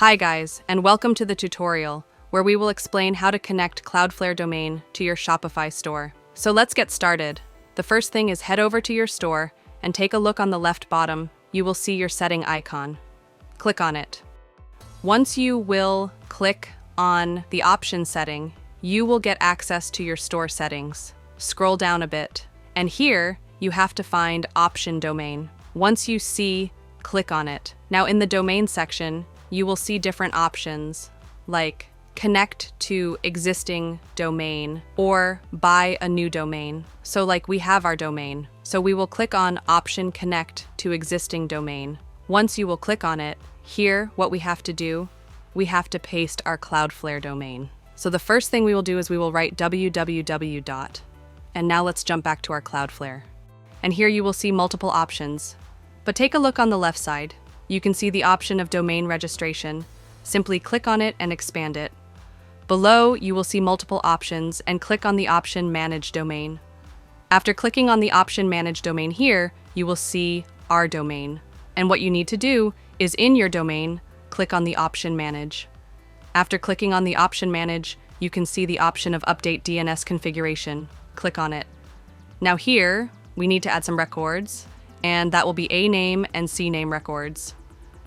Hi guys, and welcome to the tutorial, where we will explain how to connect Cloudflare domain to your Shopify store. So let's get started. The first thing is head over to your store and take a look on the left bottom. You will see your setting icon. Click on it. Once you will click on the option setting, you will get access to your store settings. Scroll down a bit, and here you have to find option domain. Once you see, click on it. Now in the domain section, you will see different options like connect to existing domain or buy a new domain. So like we have our domain. So we will click on option connect to existing domain. Once you will click on it, here what we have to do, we have to paste our Cloudflare domain. So the first thing we will do is we will write www. And now let's jump back to our Cloudflare. And here you will see multiple options. But take a look on the left side. You can see the option of domain registration. Simply click on it and expand it. Below, you will see multiple options and click on the option Manage Domain. After clicking on the option Manage Domain here, you will see our domain. And what you need to do is in your domain, click on the option Manage. After clicking on the option Manage, you can see the option of Update DNS Configuration. Click on it. Now here, we need to add some records, and that will be A name and C name records.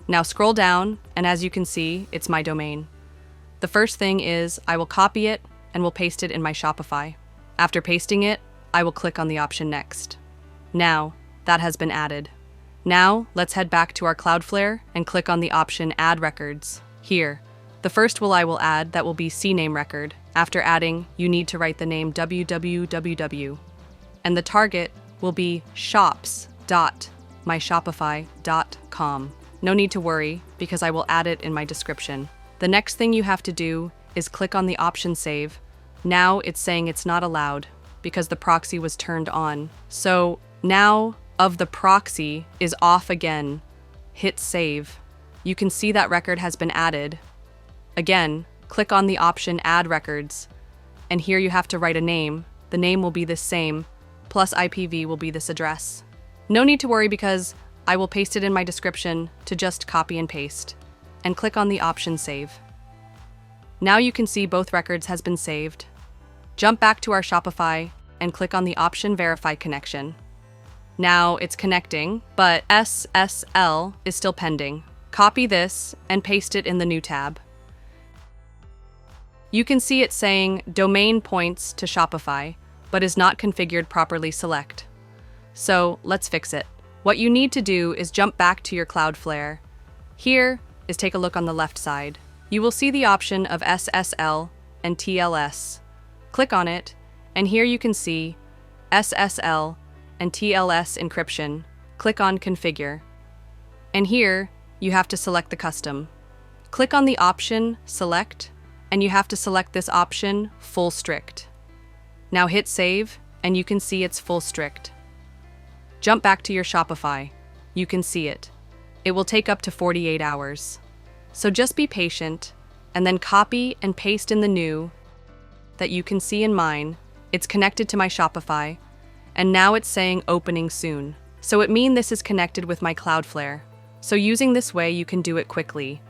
Now scroll down, and as you can see, it's my domain. The first thing is I will copy it and will paste it in my Shopify. After pasting it, I will click on the option Next. Now, that has been added. Now, let's head back to our Cloudflare and click on the option Add Records. Here, the first I will add that will be C name record. After adding, you need to write the name www. And the target will be shops.myshopify.com. No need to worry, because I will add it in my description. The next thing you have to do is click on the option Save. Now it's saying it's not allowed, because the proxy was turned on. So now of the proxy is off again. Hit Save. You can see that record has been added. Again, click on the option Add Records, and here you have to write a name. The name will be the same, plus IPv will be this address. No need to worry because I will paste it in my description to just copy and paste, and click on the option Save. Now you can see both records has been saved. Jump back to our Shopify and click on the option Verify Connection. Now it's connecting, but SSL is still pending. Copy this and paste it in the new tab. You can see it saying domain points to Shopify, but is not configured properly. Select. So let's fix it. What you need to do is jump back to your Cloudflare. Here is take a look on the left side. You will see the option of SSL and TLS. Click on it, and here you can see SSL and TLS encryption. Click on Configure. And here, you have to select the custom. Click on the option Select, and you have to select this option Full Strict. Now hit Save, and you can see it's full strict. Jump back to your Shopify. You can see it. It will take up to 48 hours. So just be patient, and then copy and paste in the new that you can see in mine. It's connected to my Shopify, and now it's saying opening soon. So it means this is connected with my Cloudflare. So using this way, you can do it quickly.